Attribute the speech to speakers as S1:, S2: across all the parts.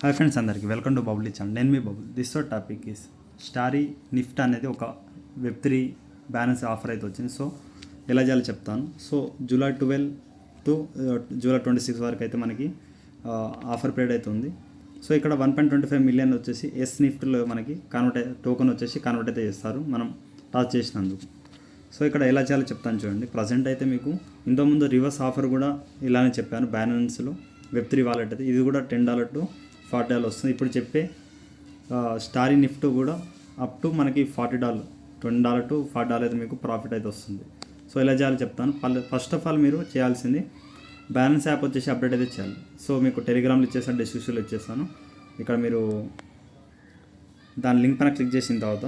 S1: Hi friends, అందరికీ welcome to Bubble channel. నేను మీ Bubble. This topic is starry నిఫ్ట్ అనేది ఒక వెబ్3 బ్యాలెన్స్ ఆఫర్ అయితే వచ్చింది. సో ఎలా చేయాలో చెప్తాను. సో జూలై 12 టు జూలై 26 వరకు అయితే మనకి ఆఫర్ పీరియడ్ అయితే ఉంది. సో ఇక్కడ 1.25 మిలియన్ వచ్చేసి ఎస్ నిఫ్ట్లో మనకి టోకెన్ వచ్చేసి కన్వర్ట్ అయితే చేస్తారు మనం టాస్ చేసినందుకు. సో ఇక్కడ ఎలా చేయాలో చెప్తాను చూడండి. ప్రజెంట్ అయితే మీకు ఇంతకుముందు రివర్స్ ఆఫర్ కూడా ఇలానే చెప్పాను. బ్యాలెన్స్లో వెబ్3 వాలెట్ అయితే ఇది కూడా $10 టు $40 వస్తుంది. ఇప్పుడు చెప్పే స్టారీ నిఫ్ట్ కూడా అప్ టు మనకి $40, $20 టు $40 అయితే మీకు ప్రాఫిట్ అయితే వస్తుంది. సో ఎలా చేయాలో చెప్తాను. ఫస్ట్ ఆఫ్ ఆల్ మీరు చేయాల్సింది బ్యాలెన్స్ యాప్ వచ్చేసి అప్డేట్ అయితే చేయాలి. సో మీకు టెలిగ్రామ్లో ఇచ్చేసాను, డిస్క్రిప్షన్లో ఇచ్చేస్తాను. ఇక్కడ మీరు దాని లింక్ పైన క్లిక్ చేసిన తర్వాత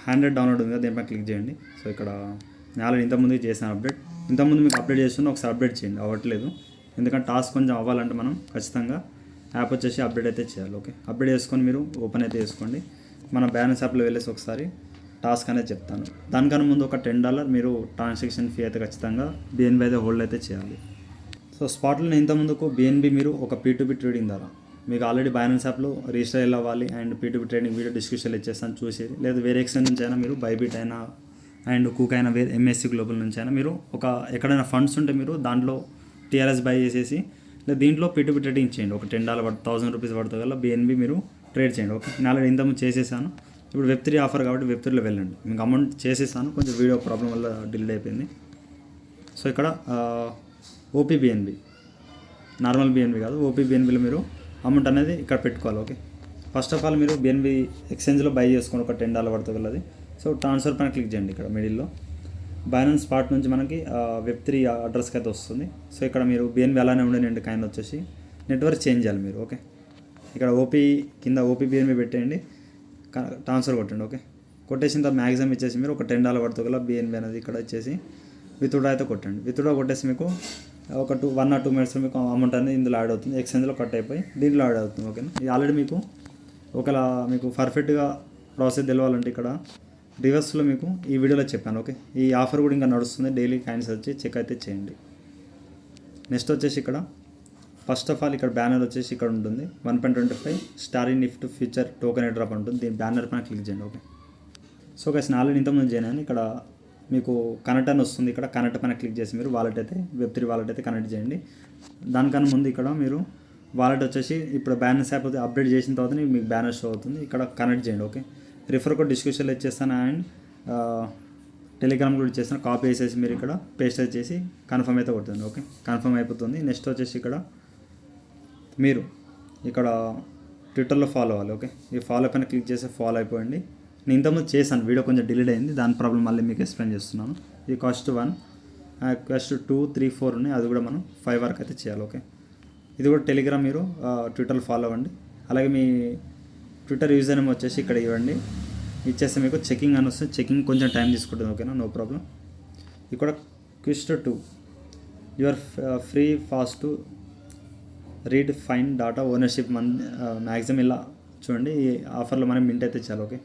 S1: హ్యాండ్రెడ్ డౌన్లోడ్ ఉంది కదా, దీనిపైన క్లిక్ చేయండి. సో ఇక్కడ నేను ఇంతకుముందు చేశాను అప్డేట్. ఇంతకుముందు మీకు అప్డేట్ చేస్తున్నా, ఒకసారి అప్డేట్ చేయండి. అవ్వట్లేదు, ఎందుకంటే టాస్క్ కొంచెం అవ్వాలంటే మనం ఖచ్చితంగా యాప్ వచ్చేసి అప్డేట్ అయితే చేయాలి. ఓకే, అప్డేట్ చేసుకొని మీరు ఓపెన్ అయితే చేసుకోండి. మన బ్యాలెన్స్ యాప్లో వెళ్ళేసి ఒకసారి టాస్క్ అనేది చెప్తాను. దానికన్నా ముందు ఒక $10 మీరు ట్రాన్సాక్షన్ ఫీ అయితే ఖచ్చితంగా బిఎన్బి అయితే హోల్డ్ అయితే చేయాలి. సో స్పాట్లో ఇంతకుముందుకు బిఎన్బి మీరు ఒక P2P ట్రేడింగ్ ద్వారా మీకు ఆల్రెడీ బ్యాలెన్స్ యాప్లో రిజిస్టర్ అవ్వాలి. అండ్ P2P ట్రేడింగ్ వీడియో డిస్క్రిప్షన్లో ఇచ్చేస్తాను, చూసేది. లేదా వేరే ఎక్స్చేంజ్ నుంచి అయినా మీరు బైబిట్ అయినా అండ్ కుక్ అయినా వేరే MSC గ్లోబల్ నుంచి అయినా మీరు ఎక్కడైనా ఫండ్స్ ఉంటే మీరు దాంట్లో TRS బై చేసేసి లేదా దీంట్లో P2P ట్రేడింగ్ చేయండి. ఒక $10 ₹1000 పడుతుంది కదా బిఎన్బి మీరు ట్రేడ్ చేయండి. ఓకే, నేను ఆల్రెడీ ఇంతకుముందు చేసేసాను. ఇప్పుడు వెబ్3 ఆఫర్ కాబట్టి వెబ్3లో వెళ్ళండి. మీకు అమౌంట్ చేసేసాను, కొంచెం వీడియో ప్రాబ్లం వల్ల డిలీట్ అయిపోయింది. సో ఇక్కడ OPBNB, నార్మల్ బిఎన్బి కాదు, OPBNBలో మీరు అమౌంట్ అనేది ఇక్కడ పెట్టుకోవాలి. ఓకే, ఫస్ట్ ఆఫ్ ఆల్ మీరు బిఎన్బి ఎక్స్చేంజ్లో బై చేసుకోండి. ఒక $10 పడుతుంది కదా అది. సో ట్రాన్స్ఫర్ పైన క్లిక్ చేయండి. ఇక్కడ మిడిల్లో బ్యాలెన్స్ స్పాట్ నుంచి మనకి వెబ్3 అడ్రస్కి అయితే వస్తుంది. సో ఇక్కడ మీరు బిఎన్బి అలానే ఉండే కాయిన్ వచ్చేసి నెట్వర్క్ చేంజ్ చేయాలి మీరు. ఓకే, ఇక్కడ కింద OPBNB పెట్టేయండి, ట్రాన్స్ఫర్ కొట్టండి. ఓకే, కొట్టేసిన తర్వాత మ్యాక్సిమం ఇచ్చేసి మీరు ఒక $10 పడుతుంది కదా బిఎన్బి అనేది ఇక్కడ ఇచ్చేసి విత్డ్రా అయితే కొట్టండి. విత్డ్రా కొట్టేసి మీకు ఒక 1 or 2 minutes మీకు అమౌంట్ అనేది ఇందులో యాడ్ అవుతుంది. ఎక్స్చేంజ్లో కట్ అయిపోయి దీంట్లో యాడ్ అవుతుంది. ఓకేనా, ఇది ఆల్రెడీ మీకు పర్ఫెక్ట్గా ప్రాసెస్ తెలవాలంటే ఇక్కడ రివర్స్లో మీకు ఈ వీడియోలో చెప్పాను. ఓకే, ఈ ఆఫర్ కూడా ఇంకా నడుస్తుంది. డైలీ కాయిన్స్ వచ్చి చెక్ అయితే చేయండి. నెక్స్ట్ వచ్చేసి ఇక్కడ ఫస్ట్ ఆఫ్ ఆల్ ఇక్కడ బ్యానర్ వచ్చేసి ఇక్కడ ఉంటుంది 1.25 starry NIFT future token drop ఉంటుంది. దీని బ్యానర్ పైన క్లిక్ చేయండి. ఓకే, సో గైస్ నేను ఆల్రెడీ ఇంతకుముందు చేయను. ఇక్కడ మీకు కనెక్ట్ అని వస్తుంది. ఇక్కడ కనెక్ట్ పైన క్లిక్ చేసి మీరు వాలెట్ అయితే వెబ్3 వాలెట్ అయితే కనెక్ట్ చేయండి. దానికన్నా ముందు ఇక్కడ మీరు వాలెట్ వచ్చేసి ఇప్పుడు బ్యాలెన్స్ యాప్ అప్డేట్ చేసిన తర్వాత మీకు బ్యానర్ షో అవుతుంది. ఇక్కడ కనెక్ట్ చేయండి. ఓకే, రిఫర్ కోడ్ డిస్క్రిప్షన్లో ఇచ్చేస్తాను అండ్ టెలిగ్రామ్ కూడా ఇచ్చేస్తాను. కాపీ వేసేసి మీరు ఇక్కడ పేస్ట్ చేసి కన్ఫర్మ్ అయితే కొడుతుంది. ఓకే, కన్ఫర్మ్ అయిపోతుంది. నెక్స్ట్ వచ్చేసి ఇక్కడ మీరు ఇక్కడ ట్విట్టర్లో ఫాలో అవ్వాలి. ఓకే, ఈ ఫాలో పైన క్లిక్ చేసి ఫాలో అయిపోయింది. నేను ఇంతకుముందు చేశాను, వీడియో కొంచెం డిలీట్ అయింది, దాని ప్రాబ్లం మళ్ళీ మీకు ఎక్స్ప్లెయిన్ చేస్తున్నాను. ఇది కాస్ట్ 1, కాస్ట్ 2, 3, 4 ఉన్నాయి. అది కూడా మనం 5 వరకు అయితే చేయాలి. ఓకే, ఇది కూడా టెలిగ్రామ్ మీరు ట్విట్టర్లో ఫాలో అవ్వండి. అలాగే మీ ట్విట్టర్ యూజర్ నేమ్ వచ్చేసి ఇక్కడ ఇవ్వండి. ఇచ్చేస్తే మీకు చెకింగ్ అని వస్తుంది. చెకింగ్ కొంచెం టైం తీసుకుంటుంది. ఓకేనా, నో ప్రాబ్లం. ఇక్కడ క్విస్ట్ 2 your free fast to read fine data ownership maximum ఇలా చూడండి. ఈ ఆఫర్లో మనం మింట్ అయితే చాలు. ఓకే,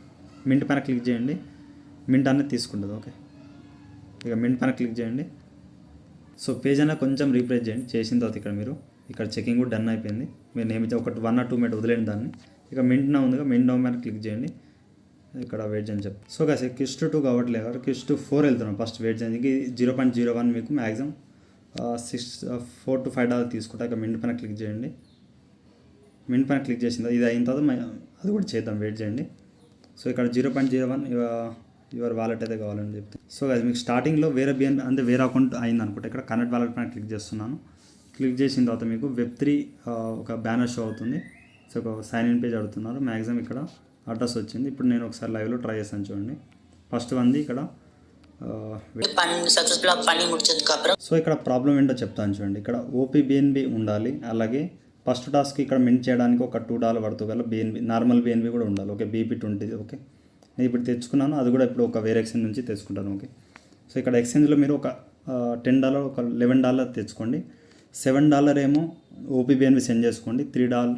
S1: మింట్ పైన క్లిక్ చేయండి. మింట్ అనేది తీసుకుంటుంది. ఓకే, ఇక మింట్ పైన క్లిక్ చేయండి. సో పేజ్ అనేది కొంచెం రీప్లేస్ చేయండి. చేసిన తర్వాత ఇక్కడ చెకింగ్ కూడా డన్ అయిపోయింది. మీరు నేమితే ఒక 1 or 2 minutes వదిలేండి దాన్ని. ఇక మింట్ నా ఉందిగా, మింట్ డౌన్ పైన క్లిక్ చేయండి. ఇక్కడ వెయిట్ చేయని చెప్పి. సో కాసి క్విస్ట్ 2 కావట్లేదు, క్విస్ట్ 4 వెళ్తున్నాం. ఫస్ట్ వెయిట్ చేయండి. 0.01 మీకు మ్యాక్సిమం $4 to $5 తీసుకుంటా. ఇక మింట్ పైన క్లిక్ చేయండి. మింట్ పైన క్లిక్ చేసింది, ఇది అయిన తర్వాత అది కూడా చేద్దాం. వెయిట్ చేయండి. సో ఇక్కడ 0.01 యువర్ వాలెట్ అయితే కావాలని చెప్తే. సో అది మీకు స్టార్టింగ్లో వేరే బిఎన్బి అంటే వేరే అకౌంట్ అయింది అనుకుంటే ఇక్కడ కనెక్ట్ వాలెట్ పైన క్లిక్ చేస్తున్నాను. క్లిక్ చేసిన తర్వాత మీకు వెబ్3 ఒక బ్యానర్ షో అవుతుంది. సో ఒక సైన్ ఇన్ పేజ్ అడుగుతున్నారు. మ్యాక్సిమం ఇక్కడ అడ్రస్ వచ్చింది. ఇప్పుడు నేను ఒకసారి లైవ్లో ట్రై చేస్తాను చూడండి. ఫస్ట్ వంది ఇక్కడ. సో ఇక్కడ ప్రాబ్లం ఏంటో చెప్తాను చూడండి. ఇక్కడ OPBNB ఉండాలి. అలాగే ఫస్ట్ టాస్క్ ఇక్కడ మింట్ చేయడానికి ఒక $2 పడుతుంది కదా బిఎన్బి, నార్మల్ బిఎన్బి కూడా ఉండాలి. Okay, BP20. ఓకే, నేను ఇప్పుడు తెచ్చుకున్నాను, అది కూడా ఇప్పుడు ఒక వేరే ఎక్స్చేంజ్ నుంచి తెచ్చుకుంటాను. ఓకే, సో ఇక్కడ ఎక్స్చేంజ్లో మీరు ఒక $10 ఒక $11 తెచ్చుకోండి. $7 ఏమో OPBNB సెండ్ చేసుకోండి. $3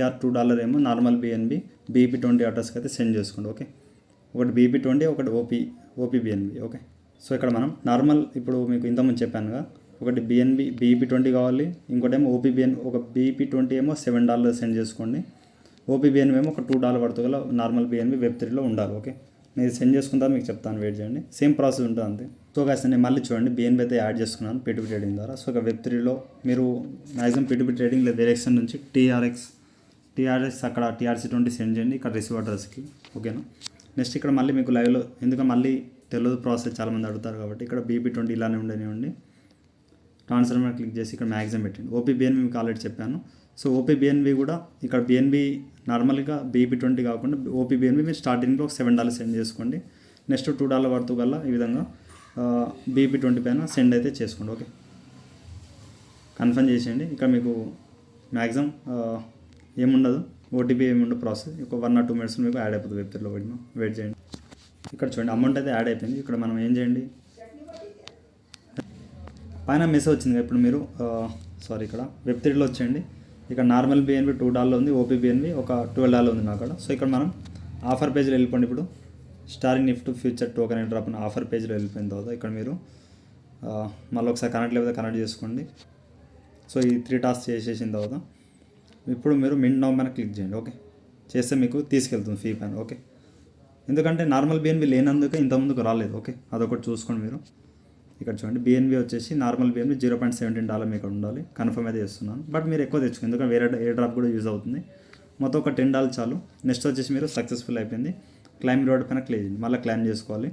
S1: or $2 ఏమో నార్మల్ బిఎన్బి BP20 అడ్రస్కి అయితే సెండ్ చేసుకోండి. ఓకే, ఒకటి BP20, ఒకటి OPBNB. ఓకే, సో ఇక్కడ మనం నార్మల్ ఇప్పుడు మీకు ఇంతకుముందు చెప్పానుగా ఒకటి బీఈపీ20 కావాలి, ఇంకోటేమో ఓపీబీఎన్. ఒక బీఈపీ20 ఏమో $7 సెండ్ చేసుకోండి, ఓపీబీఎన్ ఏమో ఒక $2 పడుతుంది గల నార్మల్ బిఎన్బి వెబ్3లో ఉండాలి. ఓకే, నేను సెండ్ చేసుకుంటా మీకు చెప్తాను, వెయిట్ చేయండి. సేమ్ ప్రాసెస్ ఉంటుంది అంతే. సో గాయ్స్ నేను మళ్ళీ చూడండి, బిఎన్బి అయితే యాడ్ చేసుకున్నాను P2P ట్రేడింగ్ ద్వారా. సో ఇక వెబ్3లో మీరు మ్యాక్సిమం P2P ట్రేడింగ్ లేదా వేరే ఎక్స్చేంజ్ నుంచి టీఆర్ఎక్స్ అక్కడ TRC20 సెండ్ చేయండి ఇక్కడ రిసీవ్ అడ్రస్కి. ఓకేనా, నెక్స్ట్ ఇక్కడ మళ్ళీ మీకు లైవ్లో, ఎందుకంటే మళ్ళీ తెలియదు ప్రాసెస్ చాలామంది అడుగుతారు కాబట్టి ఇక్కడ బీపీ20 ఇలానే ఉండనివ్వండి. ట్రాన్స్ఫర్ మీద క్లిక్ చేసి ఇక్కడ మ్యాక్సిమం పెట్టండి. ఓపీబీఎన్బి మీకు ఆల్రెడీ చెప్పాను. సో ఓపీబీఎన్బి కూడా ఇక్కడ బిఎన్బి నార్మల్గా బీపీ20 కాకుండా ఓపీబీఎన్బి మీరు స్టార్టింగ్లో ఒక $7 సెండ్ చేసుకోండి. నెక్స్ట్ $2 పడుతూ కల్లా ఈ విధంగా బీపీ20 పైన సెండ్ అయితే చేసుకోండి. ఓకే, కన్ఫర్మ్ చేసేయండి. ఇక్కడ మీకు మ్యాక్సిమం ఏముండదు, ఓటీపీ ఏముండదు, ప్రాసెస్ ఒక 1 or 2 minutes మీకు యాడ్ అయిపోతుంది వెబ్సైట్లో. వెయిట్ చేయండి. ఇక్కడ చూడండి అమౌంట్ అయితే యాడ్ అయిపోయింది. ఇక్కడ మనం ఏం చేయండి, పైన మెసేజ్ వచ్చింది కదా ఇప్పుడు మీరు ఇక్కడ వెబ్3లో వచ్చేయండి. ఇక్కడ నార్మల్ బిఎన్బి $2 ఉంది, ఓపీబీఎన్బి ఒక $12 ఉంది నా కాడ. సో ఇక్కడ మనం ఆఫర్ పేజ్లో వెళ్ళిపోండి. ఇప్పుడు star Nifty future token drop అని ఆఫర్ పేజ్లో వెళ్ళిపోయిన తర్వాత ఇక్కడ మీరు మళ్ళీ ఒకసారి కనెక్ట్ లేకపోతే కనెక్ట్ చేసుకోండి. సో ఈ 3 టాస్క్ చేసేసిన తర్వాత ఇప్పుడు మీరు మింట్ నౌ పైన క్లిక్ చేయండి. ఓకే, చేస్తే మీకు తీసుకెళ్తుంది ఫీ పైన. ఓకే, ఎందుకంటే నార్మల్ బిఎన్బి లేనందుకే ఇంతకుముందుకు రాలేదు. ఓకే, అదొకటి చూసుకోండి మీరు. ఇక్కడ చూడండి బిఎన్బి వచ్చేసి నార్మల్ బిఎన్బి $0.17 మీకు ఉండాలి. కన్ఫర్మ్ అయితే చేస్తున్నాను, బట్ మీరు ఎక్కువ తెచ్చుకోండి ఎందుకంటే వేరే ఏ డ్రాప్ కూడా యూజ్ అవుతుంది. మొత్తం ఒక $10 చాలు. నెక్స్ట్ వచ్చేసి మీరు సక్సెస్ఫుల్ అయిపోయింది. క్లైమ్ రివార్డ్ పైన క్లిక్ చేయండి, మళ్ళీ క్లైమ్ చేసుకోవాలి.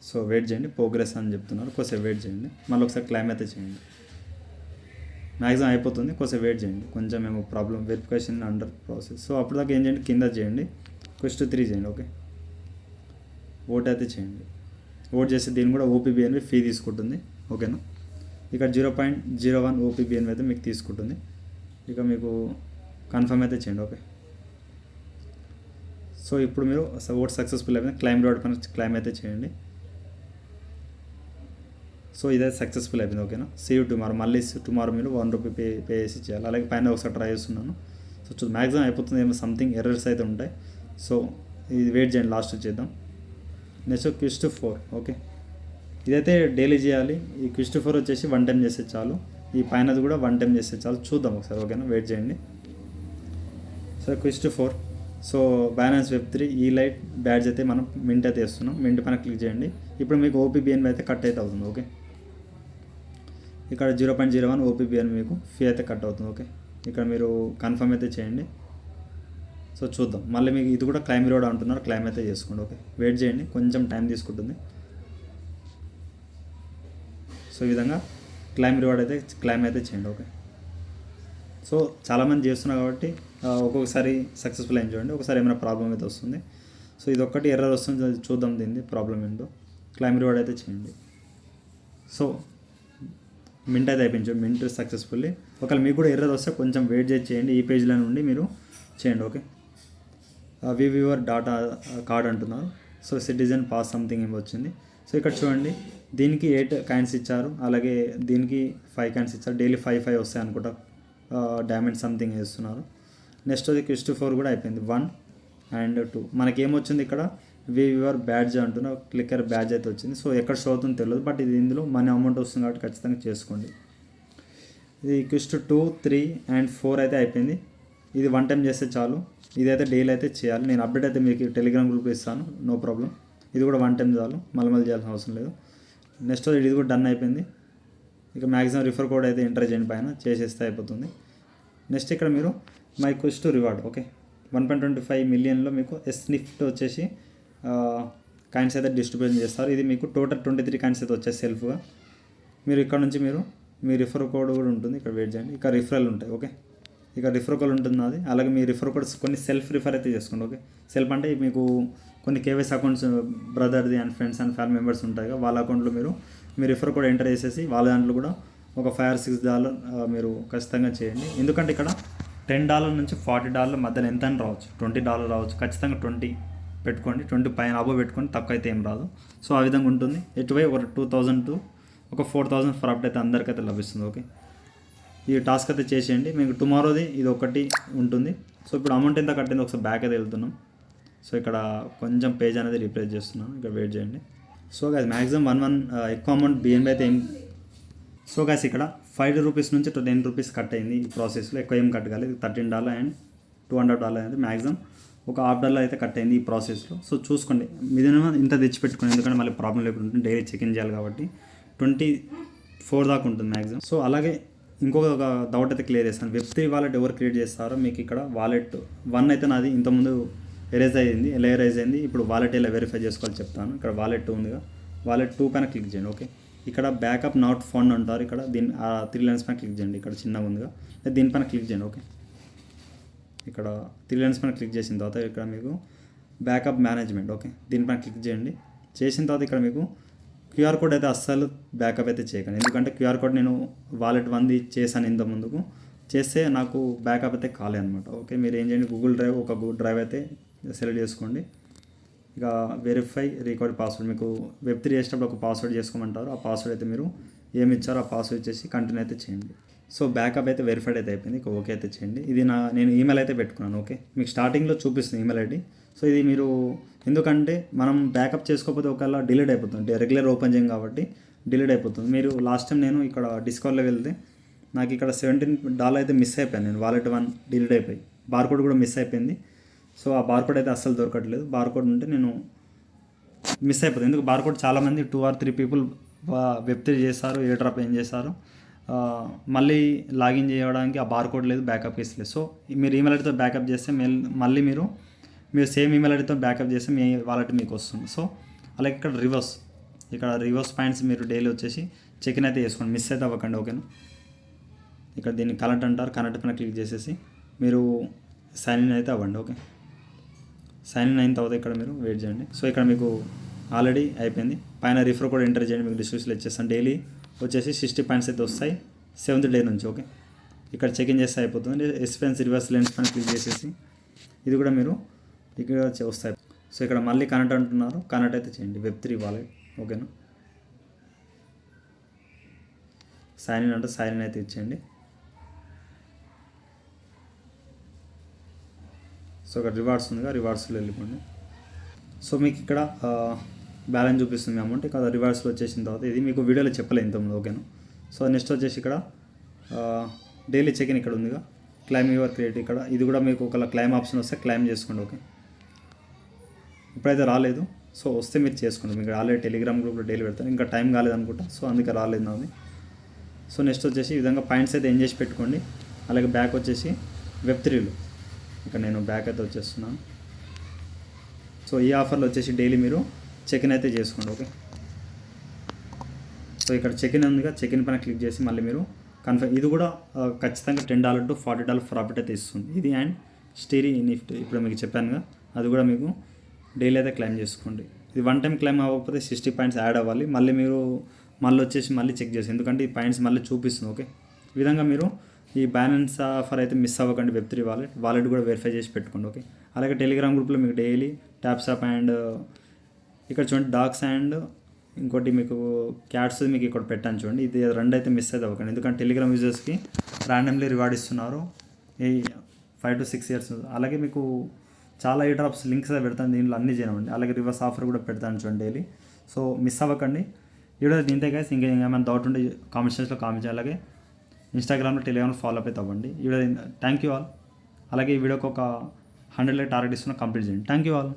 S1: సో వెయిట్ చేయండి, ప్రోగ్రెస్ అని చెప్తున్నారు, కొంచెం వెయిట్ చేయండి. మళ్ళీ ఒకసారి క్లైమ్ అయితే చేయండి. మ్యాక్సిమం అయిపోతుంది, కొంచెం వెయిట్ చేయండి. కొంచెం ఏమో problem, verification under process. So అప్పుడు దాకా ఏం చేయండి, కింద చేయండి, +3 చేయండి. ఓకే, ఓట్ అయితే చేయండి. ఓట్ చేసి దీన్ని కూడా ఓపీబీఎన్బి ఫీ తీసుకుంటుంది. ఓకేనా, ఇక్కడ 0.01 ఓపీబీఎన్బి అయితే మీకు తీసుకుంటుంది. ఇక మీకు కన్ఫర్మ్ అయితే చేయండి. ఓకే, సో ఇప్పుడు మీరు ఓట్ సక్సెస్ఫుల్ అయిపోయింది. క్లైమ్ రివార్డ్ పైన క్లైమ్ అయితే చేయండి. సో ఇదైతే సక్సెస్ఫుల్ అయిపోయింది. ఓకేనా, సేవ్ టుమారో, మళ్ళీ టుమారో మీరు ₹1 పే చేసి చేయాలి. అలాగే పైన ఒకసారి ట్రై చేస్తున్నాను. సో మ్యాక్సిమం అయిపోతుంది, ఏమో సంథింగ్ ఎర్రర్స్ అయితే ఉంటాయి. సో ఇది వెయిట్ చేయండి, లాస్ట్ చేద్దాం. Next Q4. ఓకే, ఇదైతే డైలీ చేయాలి. ఈ Q4 వచ్చేసి 1 టైం చేస్తే చాలు. ఈ పైనది కూడా 1 టైం చేస్తే చాలు. చూద్దాం ఒకసారి. ఓకేనా, వెయిట్ చేయండి. So Q4. సో బైనాన్స్ వెబ్3 ఈ లైట్ బ్యాడ్జ్ అయితే మనం మింట్ అయితే వేస్తున్నాం. మింట్ పైన క్లిక్ చేయండి. ఇప్పుడు మీకు ఓపీబీఎన్బి అయితే కట్ అయితే అవుతుంది. ఓకే, ఇక్కడ 0.01 ఓపీబీఎన్బి మీకు ఫీ అయితే కట్ అవుతుంది. ఓకే, ఇక్కడ మీరు కన్ఫర్మ్ అయితే చేయండి. సో చూద్దాం, మళ్ళీ మీకు ఇది కూడా క్లైమ్ రివార్డ్ అంటున్నారు, క్లైమ్ అయితే చేసుకోండి. ఓకే, వెయిట్ చేయండి, కొంచెం టైం తీసుకుంటుంది. సో ఈ విధంగా క్లైమ్ రివార్డ్ అయితే క్లైమ్ అయితే చేయండి. ఓకే, సో చాలామంది చేస్తున్నారు కాబట్టి ఒక్కొక్కసారి సక్సెస్ఫుల్ అయిన చూడండి, ఒకసారి ఏమైనా ప్రాబ్లం అయితే వస్తుంది. సో ఇది ఒక్కటి ఎర్రర్ వస్తుంది, చూద్దాం దీన్ని ప్రాబ్లం ఏంటో. క్లైమ్ రివార్డ్ అయితే చేయండి. సో మింట్ అయితే అయిపోయింది, మింట్ సక్సెస్ఫుల్లీ. ఒకవేళ మీకు కూడా ఎర్రర్ వస్తే కొంచెం వెయిట్ చేయండి, ఈ పేజ్లో నుండి మీరు చేయండి. ఓకే, యువర్ డాటా కార్డ్ అంటున్నారు. సో సిటిజన్ పాస్ సంథింగ్ ఏమి వచ్చింది. సో ఇక్కడ చూడండి, దీనికి 8 కాయిన్స్ ఇచ్చారు, అలాగే దీనికి 5 కాయిన్స్ ఇచ్చారు. డైలీ 5 వస్తాయి అనుకుంటా. డైమండ్ సంథింగ్ వేస్తున్నారు. నెక్స్ట్ అది Q4 కూడా అయిపోయింది, 1 and 2. మనకి ఏమొచ్చింది ఇక్కడ యువర్ బ్యాడ్జ్ అంటున్నా, క్లిక్కర్ బ్యాడ్జ్ అయితే వచ్చింది. సో ఎక్కడ షో అవుతుందో తెలియదు, బట్ ఇది ఇందులో మనీ అమౌంట్ వస్తుంది కాబట్టి ఖచ్చితంగా చేసుకోండి. ఇది Q2, 3 and 4 అయితే అయిపోయింది. ఇది 1 టైం చేస్తే చాలు. ఇదైతే డైలీ అయితే చేయాలి. నేను అప్డేట్ అయితే మీకు టెలిగ్రామ్ గ్రూప్లో ఇస్తాను, నో ప్రాబ్లం. ఇది కూడా 1 టైం చాలు, మళ్ళీ చేయాల్సిన అవసరం లేదు. నెక్స్ట్ ఇది కూడా డన్ అయిపోయింది. ఇక మ్యాక్సిమం రిఫర్ కోడ్ అయితే ఎంటర్ చేయండి, పైన చేసేస్తే అయిపోతుంది. నెక్స్ట్ ఇక్కడ మీరు మై Q రివార్డ్. ఓకే, 1.25 మిలియన్లో మీకు నిఫ్ట్ వచ్చేసి కాయిన్స్ అయితే డిస్ట్రిబ్యూషన్ చేస్తారు. ఇది మీకు టోటల్ 23 కాయిన్స్ అయితే వచ్చేసి సెల్ఫ్గా. మీరు ఇక్కడ నుంచి మీ రిఫర్ కోడ్ కూడా ఉంటుంది, ఇక్కడ వెయిట్ చేయండి. ఇక్కడ రిఫరల్ ఉంటాయి. ఓకే, ఇక రిఫర్ కోడ్ ఉంటుంది అది. అలాగే మీ రిఫర్ కోడ్స్ కొన్ని సెల్ఫ్ రిఫర్ అయితే చేసుకోండి. ఓకే, సెల్ఫ్ అంటే మీకు కొన్ని కేవైసీ అకౌంట్స్ బ్రదర్ది and friends and family members ఉంటాయి కదా, వాళ్ళ అకౌంట్లో మీ రిఫర్ కోడ్ ఎంటర్ చేసేసి వాళ్ళ దాంట్లో కూడా ఒక $5 or $6 మీరు ఖచ్చితంగా చేయండి. ఎందుకంటే ఇక్కడ $10 నుంచి $40 మధ్యలో ఎంత అని రావచ్చు, $20 రావచ్చు. ఖచ్చితంగా 20 పెట్టుకోండి, 20 పైన అబోవ్ పెట్టుకోండి, తక్కువ అయితే ఏం రాదు. సో ఆ విధంగా ఉంటుంది. ఎటువై ఒక 2000 to ఒక 4000 ప్రాఫిట్ అయితే అందరికైతే లభిస్తుంది. ఓకే, ఈ టాస్క్ అయితే చేసేయండి. మీకు టుమారోది ఇది ఒకటి ఉంటుంది. సో ఇప్పుడు అమౌంట్ ఎంత కట్టింది ఒకసారి బ్యాక్ అయితే వెళ్తున్నాం. సో ఇక్కడ కొంచెం పేజ్ అనేది రీప్లేస్ చేస్తున్నాను, ఇక్కడ వెయిట్ చేయండి. సో గైస్ మ్యాక్సిమం 1 ఎక్కువ అమౌంట్ బిఎన్బి అయితే ఏం. సో గైస్ ఇక్కడ 5 రూపీస్ నుంచి to 10 రూపీస్ కట్ అయింది ఈ ప్రాసెస్లో. ఎక్కువ ఏం కట్ కాలేదు. $13 అండ్ $200 అయితే మ్యాక్సిమం ఒక $1/2 అయితే కట్ అయింది ఈ ప్రాసెస్లో. సో చూసుకోండి మినిమం ఇంత తెచ్చిపెట్టుకోండి, ఎందుకంటే మళ్ళీ ప్రాబ్లం లేకుండా ఉంటుంది. డైలీ చెక్ ఇన్ చేయాలి కాబట్టి 24 దాకా ఉంటుంది మ్యాక్సిమం. సో అలాగే ఇంకొక డౌట్ అయితే క్లియర్ చేస్తాను. వెబ్3 వాలెట్ ఎవరు క్రియేట్ చేస్తారో మీకు ఇక్కడ వాలెట్ 1 అయితే నాది ఇంతకుముందు ఎరేజ్ అయింది. ఇప్పుడు వాలెట్ ఎలా వెరిఫై చేసుకోవాలో చెప్తాను. ఇక్కడ వాలెట్ 2 ఉందిగా, వాలెట్ 2 పైన క్లిక్ చేయండి. ఓకే, ఇక్కడ బ్యాకప్ నాట్ ఫౌండ్ అంటారు. ఇక్కడ దీని 3 లైన్స్ పైన క్లిక్ చేయండి. ఇక్కడ చిన్నగా ఉందిగా, దీనిపైన క్లిక్ చేయండి. ఓకే, ఇక్కడ 3 లైన్స్ పైన క్లిక్ చేసిన తర్వాత ఇక్కడ మీకు బ్యాకప్ మేనేజ్మెంట్, ఓకే, దీనిపైన క్లిక్ చేయండి. చేసిన తర్వాత ఇక్కడ మీకు క్యూఆర్ కోడ్ అయితే అస్సలు బ్యాకప్ అయితే చేయకండి, ఎందుకంటే క్యూఆర్ కోడ్ నేను వాలెట్ 1ది చేశాను ఇంత ముందుకు, చేస్తే నాకు బ్యాకప్ అయితే కాలే అనమాట. ఓకే, మీరు ఏం చేయండి, గూగుల్ డ్రైవ్ అయితే సెలెక్ట్ చేసుకోండి. ఇక వెరిఫై రికార్డ్ పాస్వర్డ్, మీకు వెబ్3 చేసేటప్పుడు ఒక పాస్వర్డ్ చేసుకోమంటారు. ఆ పాస్వర్డ్ అయితే మీరు ఏమి ఇచ్చారో ఆ పాస్వర్డ్ ఇచ్చేసి కంటిన్యూ అయితే చేయండి. సో బ్యాకప్ అయితే వెరిఫైడ్ అయితే అయిపోయింది. ఇక ఓకే అయితే చేయండి. ఇది నేను ఈమెయిల్ అయితే పెట్టుకున్నాను. ఓకే, మీకు స్టార్టింగ్లో చూపిస్తుంది ఈమెయిల్ ఐడి. సో ఇది మీరు ఎందుకంటే మనం బ్యాకప్ చేసుకోకపోతే ఒకవేళ డిలీట్ అయిపోతుంది, రెగ్యులర్ ఓపెన్ చేయం కాబట్టి డిలీట్ అయిపోతుంది. మీరు లాస్ట్ టైం నేను ఇక్కడ డిస్కవర్లో వెళ్తే నాకు ఇక్కడ $17 అయితే మిస్ అయిపోయాను నేను. వాలెట్ 1 డిలీట్ అయిపోయి బార్కోడ్ కూడా మిస్ అయిపోయింది. సో ఆ బార్కోడ్ అయితే అస్సలు దొరకట్లేదు. బార్కోడ్ ఉంటే నేను మిస్ అయిపోతుంది. ఎందుకు బార్కోడ్ చాలామంది 2 or 3 పీపుల్ వెబ్3 చేస్తారు, ఏ డ్రాప్ ఏం చేస్తారు, మళ్ళీ లాగిన్ చేయడానికి ఆ బార్కోడ్ లేదు, బ్యాకప్ కేసు లేదు. సో మీరు ఈమెయిల్ ఐడితో బ్యాకప్ చేస్తే మళ్ళీ మీరు సేమ్ ఈమెయిల్ ఐడితో బ్యాకప్ చేస్తే మీ వాలెట్ మీకు వస్తుంది. సో అలాగే ఇక్కడ రివర్స్ పాయింట్స్ మీరు డైలీ వచ్చేసి చెక్ ఇన్ అయితే చేసుకోండి, మిస్ అయితే అవ్వకండి. ఓకేనా, ఇక్కడ దీన్ని కనెక్ట్ అంటారు. కనెక్ట్ పైన క్లిక్ చేసేసి మీరు సైన్ ఇన్ అయితే అవ్వండి. ఓకే, సైన్ ఇన్ అయిన తర్వాత ఇక్కడ మీరు వెయిట్ చేయండి. సో ఇక్కడ మీకు ఆల్రెడీ అయిపోయింది. పైన రిఫర్ కూడా ఎంటర్ చేయండి, మీకు డిస్క్రిప్షన్లో ఇచ్చేస్తాను. డైలీ వచ్చేసి 60 పాయింట్స్ అయితే వస్తాయి 7th డే నుంచి. ఓకే, ఇక్కడ చెక్ ఇన్ చేస్తే అయిపోతుంది. ఎక్స్పెన్స్ రివర్స్ లెన్స్ పైన క్లిక్ చేసేసి ఇది కూడా మీరు ఇక్కడ వస్తాయి. సో ఇక్కడ మళ్ళీ కనెక్ట్ అంటున్నారు, కనెక్ట్ అయితే చేయండి వెబ్3 వాలెట్. ఓకేనా, సైన్ ఇన్ అంటే సైన్ ఇన్ అయితే ఇచ్చేయండి. సో ఇక్కడ రివార్డ్స్ ఉందిగా, రివార్డ్స్లో వెళ్ళిపోండి. సో మీకు ఇక్కడ బ్యాలెన్స్ చూపిస్తుంది అమౌంట్. ఇక్కడ రివార్డ్స్లో వచ్చేసిన తర్వాత ఇది మీకు వీడియోలో చెప్పలేదు ఇంతకుముందు. ఓకేనా, సో నెక్స్ట్ వచ్చేసి ఇక్కడ డైలీ చెక్ ఇన్ ఇక్కడ ఉందిగా, క్లైమ్ యువర్ క్రెడిట్. ఇక్కడ ఇది కూడా మీకు ఒక క్లైమ్ ఆప్షన్ వస్తే క్లైమ్ చేసుకోండి. ఓకే, ఇప్పుడైతే రాలేదు. సో వస్తే మీరు చేసుకోండి. మీకు ఆల్రెడీ టెలిగ్రామ్ గ్రూప్లో డైలీ పెడతాను, ఇంకా టైం కాలేదు అనుకుంటా, సో అందుకే రాలేదు నాది. సో నెక్స్ట్ వచ్చేసి ఈ విధంగా పాయింట్స్ అయితే ఎంజాయ్ చేసి పెట్టుకోండి. అలాగే బ్యాక్ వచ్చేసి వెబ్3లో ఇక్కడ నేను బ్యాక్ అయితే వచ్చేస్తున్నాను. సో ఈ ఆఫర్లో వచ్చేసి డైలీ మీరు చెక్ ఇన్ అయితే చేసుకోండి. ఓకే, సో ఇక్కడ చెక్ ఇన్ ఉందిగా, చెక్ ఇన్ పైన క్లిక్ చేసి మళ్ళీ మీరు కన్ఫర్మ్. ఇది కూడా ఖచ్చితంగా $10 to $40 ప్రాఫిట్ అయితే ఇస్తుంది ఇది. అండ్ స్టీరీ నిఫ్టీ ఇప్పుడు మీకు చెప్పానుగా, అది కూడా మీకు డైలీ అయితే క్లైమ్ చేసుకోండి. ఇది 1 టైం క్లైమ్ అవ్వకపోతే 60 పాయింట్స్ యాడ్ అవ్వాలి. మళ్ళీ వచ్చేసి మళ్ళీ చెక్ చేసి, ఎందుకంటే ఈ పాయింట్స్ మళ్ళీ చూపిస్తుంది. ఓకే, ఈ విధంగా మీరు ఈ బ్యాలెన్స్ ఆఫర్ అయితే మిస్ అవ్వకండి. వెబ్3 వాలెట్ కూడా వెరిఫై చేసి పెట్టుకోండి. ఓకే, అలాగే టెలిగ్రామ్ గ్రూప్లో మీకు డైలీ ట్యాప్స్ అప్ అండ్ ఇక్కడ చూడండి డాగ్స్ అండ్ ఇంకోటి మీకు క్యాట్స్ మీకు ఇక్కడ పెట్టాను చూడండి. ఇది 2 అయితే మిస్ అయితే అవ్వకండి, ఎందుకంటే టెలిగ్రామ్ యూజర్స్కి ర్యాండమ్లీ రివార్డ్ ఇస్తున్నారు ఈ 5 to 6 years. అలాగే మీకు చాలా ఈ డ్రాప్స్ లింక్స్ పెడతాను, దీంట్లో అన్నీ చేయమండి. అలాగే రివర్స్ ఆఫర్ కూడా పెడతాను చూడండి డైలీ. సో మిస్ అవ్వకండి. వీడియో దీంతే గైస్. ఇంకా ఏమైనా డౌట్ ఉంటే కామెంట్ సెక్షన్లో కామెంట్ చేయాలి. అలాగే ఇన్స్టాగ్రామ్లో టెలిగ్రామ్లో ఫాలో అప్ అయితే అవ్వండి. ఈ వీడియో థ్యాంక్ యూ ఆల్. అలాగే ఈ వీడియోకి ఒక 100 టార్గెట్ ఇస్తున్నా, కంప్లీట్ చేయండి. Thank you all.